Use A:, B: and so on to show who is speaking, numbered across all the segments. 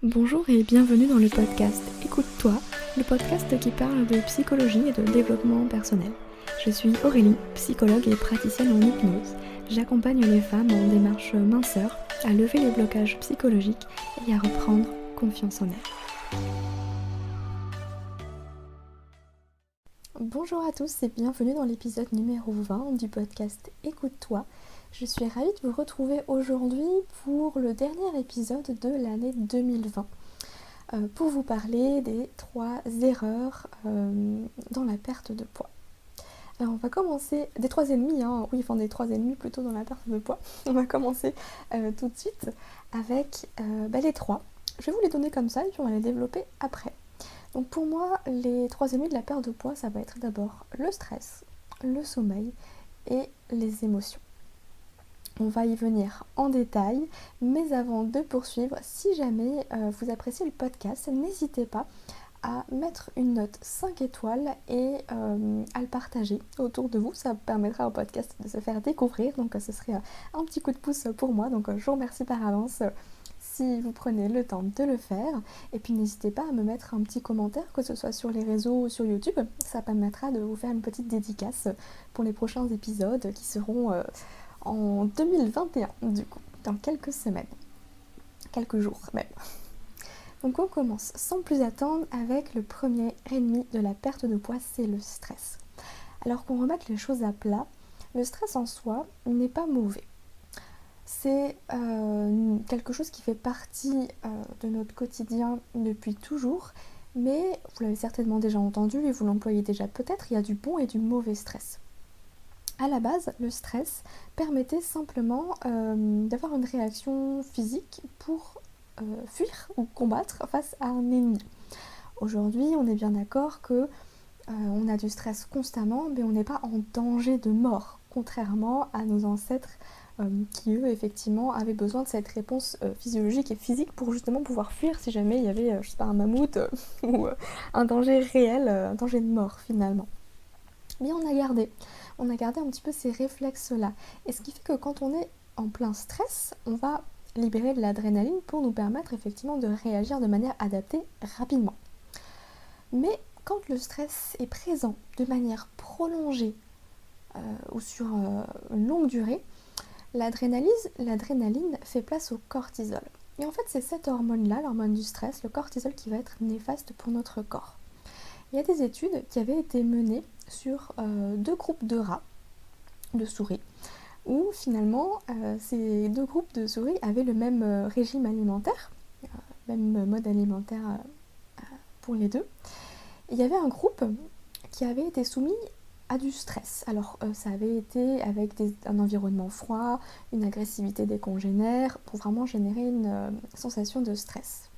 A: Bonjour et bienvenue dans le podcast Écoute-toi, le podcast qui parle de psychologie et de développement personnel. Je suis Aurélie, psychologue et praticienne en hypnose. J'accompagne les femmes en démarche minceur à lever les blocages psychologiques et à reprendre confiance en elles. Bonjour à tous et bienvenue dans l'épisode numéro 20 du podcast Écoute-toi. Je suis ravie de vous retrouver aujourd'hui pour le dernier épisode de l'année 2020 pour vous parler des 3 erreurs dans la perte de poids. Alors on va commencer, des 3 ennemis, des 3 ennemis plutôt dans la perte de poids. On va commencer tout de suite avec les 3. Je vais vous les donner comme ça et puis on va les développer après. Donc pour moi, les 3 ennemis de la perte de poids, ça va être d'abord le stress, le sommeil et les émotions. On va y venir en détail, mais avant de poursuivre, si jamais vous appréciez le podcast, n'hésitez pas à mettre une note 5 étoiles et à le partager autour de vous. Ça permettra au podcast de se faire découvrir, donc ce serait un petit coup de pouce pour moi. Donc je vous remercie par avance si vous prenez le temps de le faire. Et puis n'hésitez pas à me mettre un petit commentaire, que ce soit sur les réseaux ou sur YouTube. Ça permettra de vous faire une petite dédicace pour les prochains épisodes qui seront en 2021 du coup, dans quelques semaines, quelques jours même. Donc on commence sans plus attendre avec le premier ennemi de la perte de poids, c'est le stress. Alors qu'on remette les choses à plat, le stress en soi n'est pas mauvais. C'est quelque chose qui fait partie de notre quotidien depuis toujours, mais vous l'avez certainement déjà entendu et vous l'employez déjà peut-être, il y a du bon et du mauvais stress. À la base, le stress permettait simplement d'avoir une réaction physique pour fuir ou combattre face à un ennemi. Aujourd'hui, on est bien d'accord que on a du stress constamment, mais on n'est pas en danger de mort, contrairement à nos ancêtres qui, eux, effectivement, avaient besoin de cette réponse physiologique et physique pour justement pouvoir fuir si jamais il y avait, un mammouth ou un danger réel, un danger de mort finalement. Mais on a gardé un petit peu ces réflexes-là. Et ce qui fait que quand on est en plein stress, on va libérer de l'adrénaline pour nous permettre effectivement de réagir de manière adaptée rapidement. Mais quand le stress est présent de manière prolongée ou sur une longue durée, l'adrénaline fait place au cortisol. Et en fait, c'est cette hormone-là, l'hormone du stress, le cortisol, qui va être néfaste pour notre corps. Il y a des études qui avaient été menées sur 2 groupes de rats, de souris, où finalement ces 2 groupes de souris avaient le même régime alimentaire, même mode alimentaire pour les deux. Et il y avait un groupe qui avait été soumis à du stress. Alors ça avait été avec un environnement froid, une agressivité des congénères, pour vraiment générer une sensation de stress.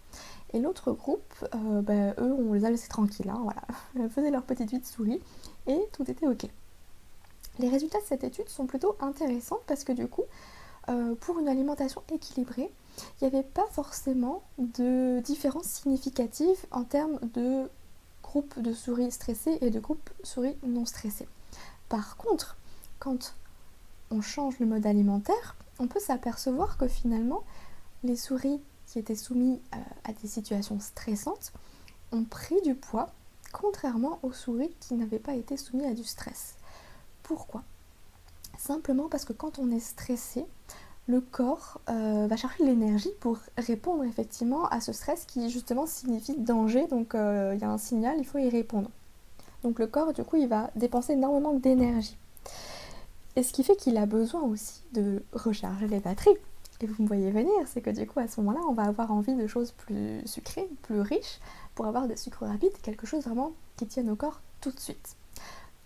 A: Et l'autre groupe, eux, on les a laissés tranquilles, voilà. Ils faisaient leur petite vie de souris et tout était ok. Les résultats de cette étude sont plutôt intéressants parce que du coup, pour une alimentation équilibrée, il n'y avait pas forcément de différence significative en termes de groupe de souris stressés et de groupe souris non stressés. Par contre, quand on change le mode alimentaire, on peut s'apercevoir que finalement, les souris qui étaient soumis à des situations stressantes ont pris du poids, contrairement aux souris qui n'avaient pas été soumises à du stress. Pourquoi ? Simplement parce que quand on est stressé, le corps va chercher de l'énergie pour répondre effectivement à ce stress qui justement signifie danger, donc il y a un signal, il faut y répondre. Donc le corps, du coup, il va dépenser énormément d'énergie. Et ce qui fait qu'il a besoin aussi de recharger les batteries. Et vous me voyez venir, c'est que du coup à ce moment-là, on va avoir envie de choses plus sucrées, plus riches, pour avoir des sucres rapides, quelque chose vraiment qui tienne au corps tout de suite.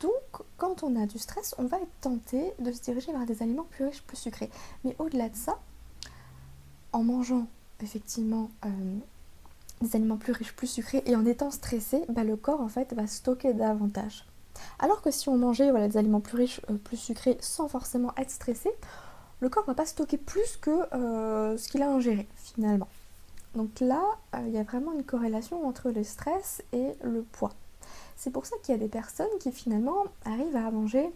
A: Donc, quand on a du stress, on va être tenté de se diriger vers des aliments plus riches, plus sucrés. Mais au-delà de ça, en mangeant effectivement des aliments plus riches, plus sucrés, et en étant stressé, le corps en fait va stocker davantage. Alors que si on mangeait des aliments plus riches, plus sucrés, sans forcément être stressé, le corps ne va pas stocker plus que ce qu'il a ingéré finalement. Donc là, il y a vraiment une corrélation entre le stress et le poids. C'est pour ça qu'il y a des personnes qui finalement arrivent à manger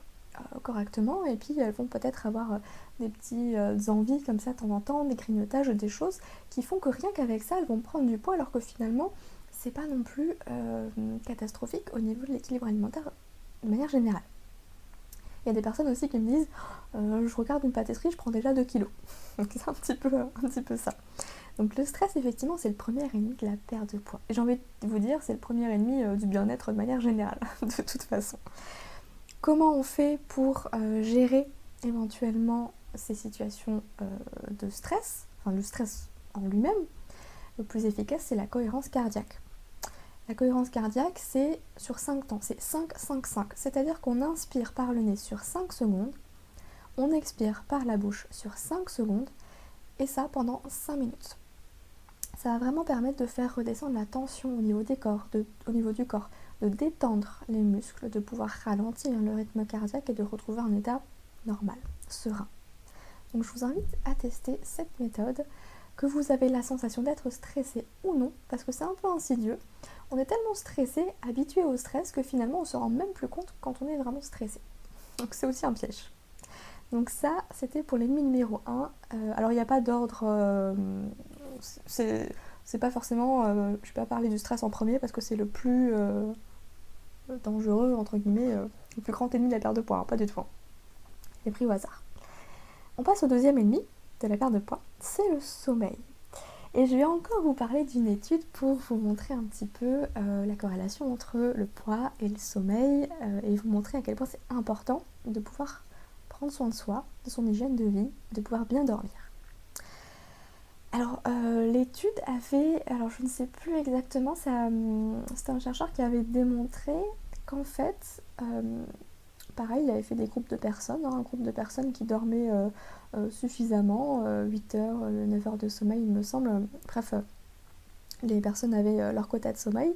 A: correctement, et puis elles vont peut-être avoir des petites envies comme ça de temps en temps, des grignotages, des choses qui font que rien qu'avec ça elles vont prendre du poids, alors que finalement c'est pas non plus catastrophique au niveau de l'équilibre alimentaire de manière générale. Il y a des personnes aussi qui me disent je regarde une pâtisserie, je prends déjà 2 kilos. Donc c'est un petit peu ça. Donc le stress, effectivement, c'est le premier ennemi de la perte de poids. Et j'ai envie de vous dire, c'est le premier ennemi du bien-être de manière générale, de toute façon. Comment on fait pour gérer éventuellement ces situations de stress, enfin le stress en lui-même? Le plus efficace, c'est la cohérence cardiaque. La cohérence cardiaque, c'est sur 5 temps, c'est 5-5-5. C'est-à-dire qu'on inspire par le nez sur 5 secondes, on expire par la bouche sur 5 secondes, et ça pendant 5 minutes. Ça va vraiment permettre de faire redescendre la tension au niveau du corps, de détendre les muscles, de pouvoir ralentir le rythme cardiaque et de retrouver un état normal, serein. Donc je vous invite à tester cette méthode, que vous avez la sensation d'être stressé ou non, parce que c'est un peu insidieux. On est tellement stressé, habitué au stress, que finalement on se rend même plus compte quand on est vraiment stressé. Donc c'est aussi un piège. Donc ça, c'était pour l'ennemi numéro 1. Alors il n'y a pas d'ordre, c'est pas forcément, je vais pas parler du stress en premier parce que c'est le plus dangereux, entre guillemets, le plus grand ennemi de la perte de poids, hein, pas du tout. J'ai pris au hasard. On passe au deuxième ennemi de la perte de poids, c'est le sommeil. Et je vais encore vous parler d'une étude pour vous montrer un petit peu la corrélation entre le poids et le sommeil et vous montrer à quel point c'est important de pouvoir prendre soin de soi, de son hygiène de vie, de pouvoir bien dormir. Alors l'étude avait, alors je ne sais plus exactement, c'était un chercheur qui avait démontré qu'en fait, pareil, il avait fait des groupes de personnes, un groupe de personnes qui dormaient suffisamment, 8 heures, 9 heures de sommeil il me semble, bref, les personnes avaient leur quota de sommeil,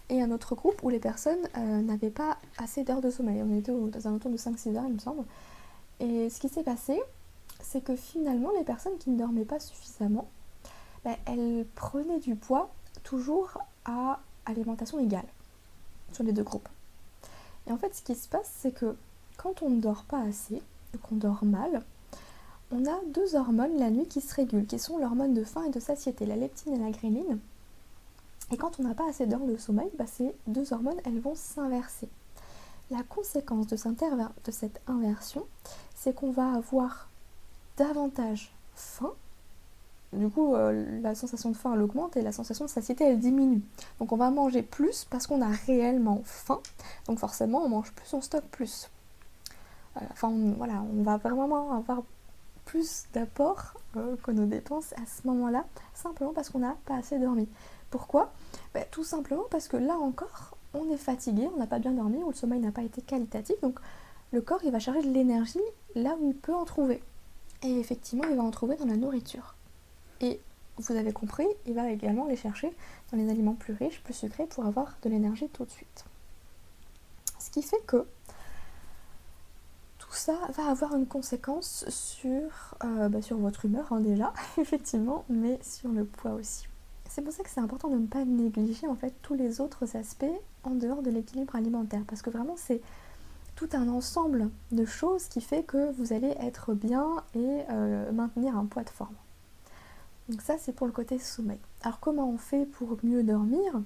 A: et un autre groupe où les personnes n'avaient pas assez d'heures de sommeil, on était aux alentours de 5-6 heures il me semble, et ce qui s'est passé, c'est que finalement les personnes qui ne dormaient pas suffisamment, elles prenaient du poids toujours à alimentation égale sur les deux groupes. Et en fait ce qui se passe, c'est que quand on ne dort pas assez, qu'on dort mal, on a 2 hormones la nuit qui se régulent, qui sont l'hormone de faim et de satiété, la leptine et la ghreline. Et quand on n'a pas assez d'heures de sommeil, ces 2 hormones, elles vont s'inverser. La conséquence de cette inversion, c'est qu'on va avoir davantage faim. Du coup, la sensation de faim, elle augmente et la sensation de satiété, elle diminue. Donc on va manger plus parce qu'on a réellement faim. Donc forcément, on mange plus, on stocke plus. On va vraiment avoir plus d'apports que nos dépenses à ce moment-là, simplement parce qu'on n'a pas assez dormi. Pourquoi ? Tout simplement parce que là encore, on est fatigué, on n'a pas bien dormi, ou le sommeil n'a pas été qualitatif, donc le corps il va charger de l'énergie là où il peut en trouver. Et effectivement, il va en trouver dans la nourriture. Et vous avez compris, il va également les chercher dans les aliments plus riches, plus sucrés, pour avoir de l'énergie tout de suite. Ce qui fait que tout ça va avoir une conséquence sur votre humeur déjà, effectivement, mais sur le poids aussi. C'est pour ça que c'est important de ne pas négliger en fait tous les autres aspects en dehors de l'équilibre alimentaire, parce que vraiment c'est tout un ensemble de choses qui fait que vous allez être bien et maintenir un poids de forme. Donc ça c'est pour le côté sommeil. Alors comment on fait pour mieux dormir ?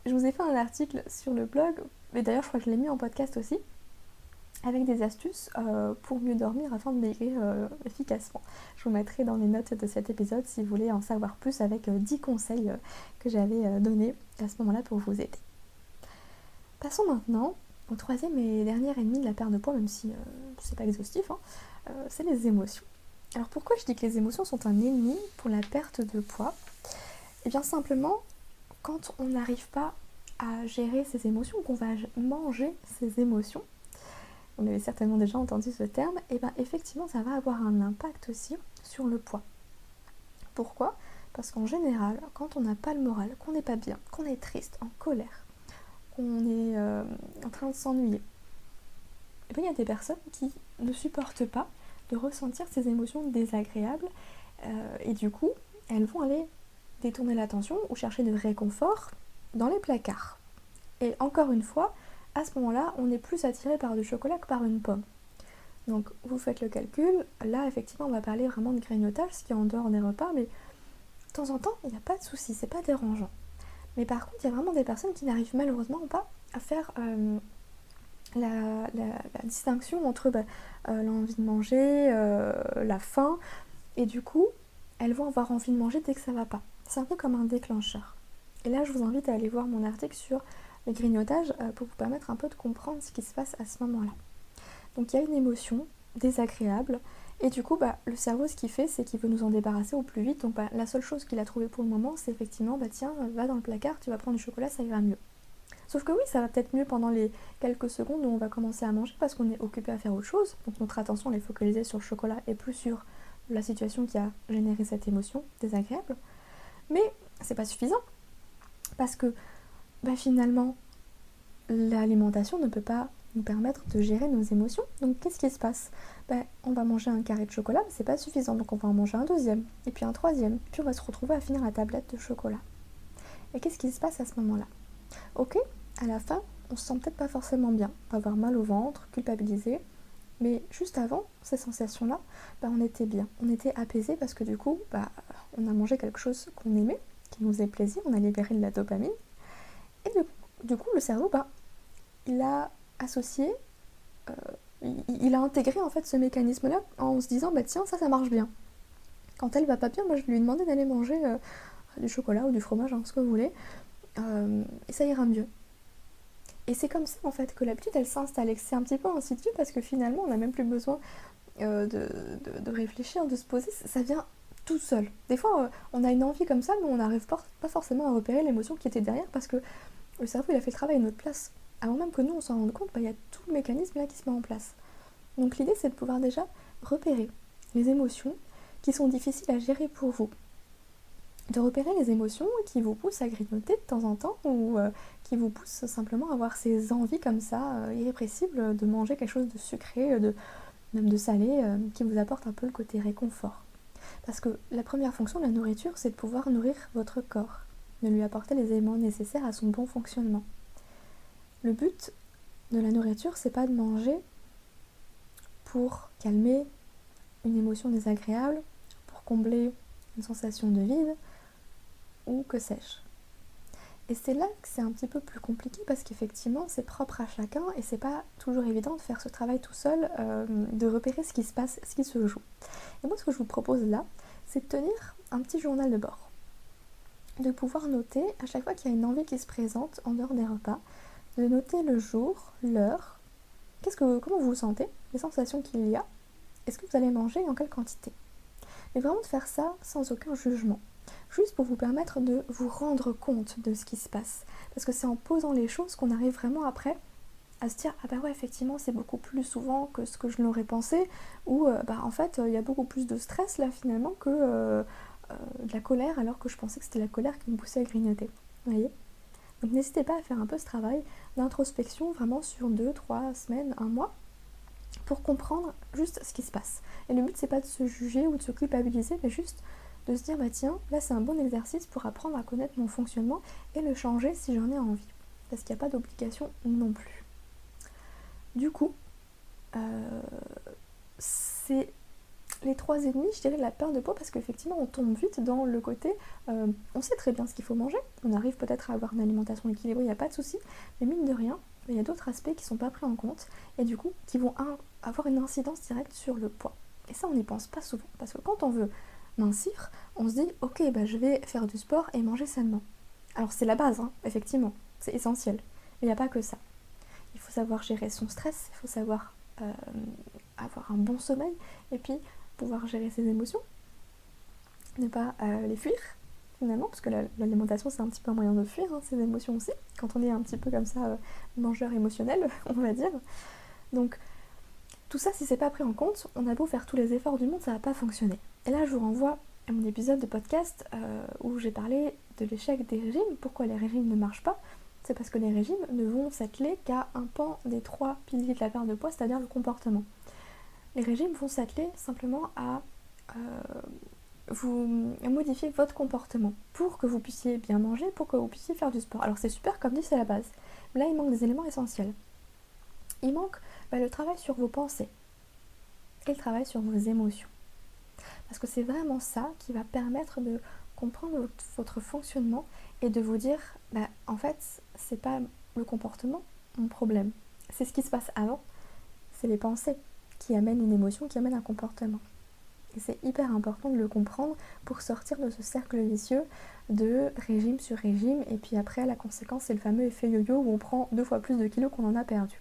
A: Je vous ai fait un article sur le blog, mais d'ailleurs je crois que je l'ai mis en podcast aussi, avec des astuces pour mieux dormir afin de maigrir efficacement. Je vous mettrai dans les notes de cet épisode si vous voulez en savoir plus, avec 10 conseils que j'avais donnés à ce moment-là pour vous aider. Passons maintenant au troisième et dernier ennemi de la perte de poids, même si c'est pas exhaustif, c'est les émotions. Alors pourquoi je dis que les émotions sont un ennemi pour la perte de poids ? Eh bien simplement, quand on n'arrive pas à gérer ses émotions, qu'on va manger ses émotions, on avait certainement déjà entendu ce terme, et effectivement ça va avoir un impact aussi sur le poids. Pourquoi ? Parce qu'en général, quand on n'a pas le moral, qu'on n'est pas bien, qu'on est triste, en colère, qu'on est en train de s'ennuyer, il y a des personnes qui ne supportent pas de ressentir ces émotions désagréables et du coup, elles vont aller détourner l'attention ou chercher du réconfort dans les placards. Et encore une fois, à ce moment-là, on est plus attiré par du chocolat que par une pomme. Donc vous faites le calcul, là effectivement on va parler vraiment de grignotage, ce qui est en dehors des repas, mais de temps en temps il n'y a pas de souci, c'est pas dérangeant. Mais par contre il y a vraiment des personnes qui n'arrivent malheureusement pas à faire la distinction entre l'envie de manger, la faim, et du coup elles vont avoir envie de manger dès que ça va pas. C'est un peu comme un déclencheur. Et là je vous invite à aller voir mon article sur le grignotage pour vous permettre un peu de comprendre ce qui se passe à ce moment-là. Donc il y a une émotion désagréable et du coup le cerveau ce qu'il fait c'est qu'il veut nous en débarrasser au plus vite. Donc la seule chose qu'il a trouvée pour le moment c'est effectivement tiens va dans le placard, tu vas prendre du chocolat, ça ira mieux. Sauf que oui, ça va peut-être mieux pendant les quelques secondes où on va commencer à manger parce qu'on est occupé à faire autre chose. Donc notre attention elle est focalisée sur le chocolat et plus sur la situation qui a généré cette émotion désagréable. Mais c'est pas suffisant parce que finalement l'alimentation ne peut pas nous permettre de gérer nos émotions. Donc qu'est-ce qui se passe ? On va manger un carré de chocolat, mais c'est pas suffisant, donc on va en manger un deuxième, et puis un troisième, puis on va se retrouver à finir la tablette de chocolat. Et qu'est-ce qui se passe à ce moment-là ? Ok, à la fin, on se sent peut-être pas forcément bien, on va avoir mal au ventre, culpabilisé, mais juste avant ces sensations-là, on était bien, on était apaisé parce que du coup, on a mangé quelque chose qu'on aimait, qui nous faisait plaisir, on a libéré de la dopamine, et du coup le cerveau, il a associé, il a intégré en fait ce mécanisme-là en se disant tiens ça marche bien. Quand elle va pas bien, moi je vais lui demander d'aller manger du chocolat ou du fromage, ce que vous voulez, et ça ira mieux. Et c'est comme ça en fait que l'habitude elle s'installe et que c'est un petit peu insidieux parce que finalement on n'a même plus besoin de réfléchir, de se poser, ça vient tout seul. Des fois on a une envie comme ça mais on n'arrive pas forcément à repérer l'émotion qui était derrière parce que le cerveau il a fait le travail à notre place. Avant même que nous on s'en rende compte, il y a tout le mécanisme là qui se met en place. Donc l'idée c'est de pouvoir déjà repérer les émotions qui sont difficiles à gérer pour vous. De repérer les émotions qui vous poussent à grignoter de temps en temps ou qui vous poussent simplement à avoir ces envies comme ça, irrépressibles, de manger quelque chose de sucré, même de salé, qui vous apporte un peu le côté réconfort. Parce que la première fonction de la nourriture, c'est de pouvoir nourrir votre corps, de lui apporter les éléments nécessaires à son bon fonctionnement. Le but de la nourriture, c'est pas de manger pour calmer une émotion désagréable, pour combler une sensation de vide, ou que sais-je. Et c'est là que c'est un petit peu plus compliqué parce qu'effectivement c'est propre à chacun et c'est pas toujours évident de faire ce travail tout seul, de repérer ce qui se passe, ce qui se joue. Et moi ce que je vous propose là, c'est de tenir un petit journal de bord. De pouvoir noter à chaque fois qu'il y a une envie qui se présente en dehors des repas, de noter le jour, l'heure, comment vous vous sentez, les sensations qu'il y a, est-ce que vous allez manger et en quelle quantité. Mais vraiment de faire ça sans aucun jugement. Juste pour vous permettre de vous rendre compte de ce qui se passe. Parce que c'est en posant les choses qu'on arrive vraiment après à se dire ah ouais effectivement c'est beaucoup plus souvent que ce que je l'aurais pensé ou en fait il y a beaucoup plus de stress là finalement que de la colère alors que je pensais que c'était la colère qui me poussait à grignoter. Vous voyez ? Donc n'hésitez pas à faire un peu ce travail d'introspection vraiment sur 2, 3 semaines, 1 mois pour comprendre juste ce qui se passe. Et le but c'est pas de se juger ou de se culpabiliser mais juste de se dire tiens, là c'est un bon exercice pour apprendre à connaître mon fonctionnement et le changer si j'en ai envie. Parce qu'il n'y a pas d'obligation non plus. Du coup, c'est les 3 ennemis, je dirais, de la perte de poids parce qu'effectivement on tombe vite dans le côté on sait très bien ce qu'il faut manger, on arrive peut-être à avoir une alimentation équilibrée, il n'y a pas de souci, mais mine de rien, il y a d'autres aspects qui ne sont pas pris en compte et du coup qui vont avoir une incidence directe sur le poids. Et ça on n'y pense pas souvent parce que quand on veut mincir, on se dit ok je vais faire du sport et manger sainement. Alors c'est la base, effectivement, c'est essentiel, mais il n'y a pas que ça. Il faut savoir gérer son stress, il faut savoir avoir un bon sommeil et puis pouvoir gérer ses émotions, ne pas les fuir finalement, parce que l'alimentation c'est un petit peu un moyen de fuir ses émotions aussi, quand on est un petit peu comme ça mangeur émotionnel, on va dire. Donc tout ça, si c'est pas pris en compte, on a beau faire tous les efforts du monde, ça va pas fonctionner. Et là je vous renvoie à mon épisode de podcast où j'ai parlé de l'échec des régimes, pourquoi les régimes ne marchent pas. C'est parce que les régimes ne vont s'atteler qu'à un pan des 3 piliers de la perte de poids, c'est-à-dire le comportement. Les régimes vont s'atteler simplement à vous modifier votre comportement pour que vous puissiez bien manger, pour que vous puissiez faire du sport. Alors c'est super, comme dit, c'est la base. Mais là, il manque des éléments essentiels. il manque le travail sur vos pensées et le travail sur vos émotions. Parce que c'est vraiment ça qui va permettre de comprendre votre fonctionnement et de vous dire, en fait, c'est pas le comportement mon problème. C'est ce qui se passe avant, c'est les pensées qui amènent une émotion, qui amènent un comportement. Et c'est hyper important de le comprendre pour sortir de ce cercle vicieux de régime sur régime. Et puis après, la conséquence, c'est le fameux effet yo-yo où on prend 2 fois plus de kilos qu'on en a perdu.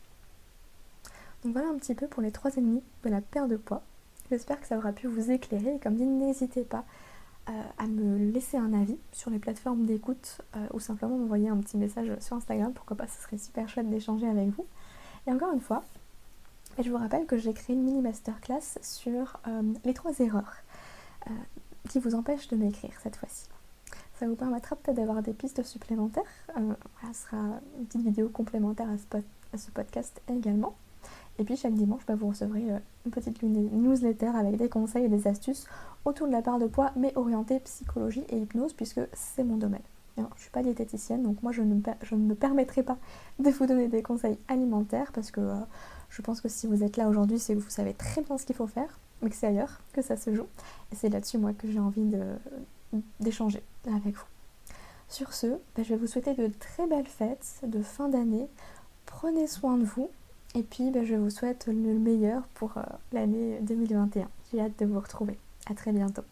A: Donc voilà un petit peu pour les 3 ennemis de la perte de poids. J'espère que ça aura pu vous éclairer. Et comme dit, n'hésitez pas à me laisser un avis sur les plateformes d'écoute ou simplement m'envoyer un petit message sur Instagram. Pourquoi pas, ce serait super chouette d'échanger avec vous. Et encore une fois, je vous rappelle que j'ai créé une mini masterclass sur les 3 erreurs qui vous empêchent de m'écrire cette fois-ci. Ça vous permettra peut-être d'avoir des pistes supplémentaires. Ce sera une petite vidéo complémentaire à ce podcast également. Et puis chaque dimanche, vous recevrez une petite newsletter avec des conseils et des astuces autour de la perte de poids, mais orientée psychologie et hypnose, puisque c'est mon domaine. Alors, je ne suis pas diététicienne, donc moi je ne me permettrai pas de vous donner des conseils alimentaires, parce que je pense que si vous êtes là aujourd'hui, c'est que vous savez très bien ce qu'il faut faire, mais que c'est ailleurs que ça se joue. Et c'est là-dessus, moi, que j'ai envie d'échanger avec vous. Sur ce, je vais vous souhaiter de très belles fêtes de fin d'année. Prenez soin de vous. Et puis, je vous souhaite le meilleur pour l'année 2021. J'ai hâte de vous retrouver. À très bientôt.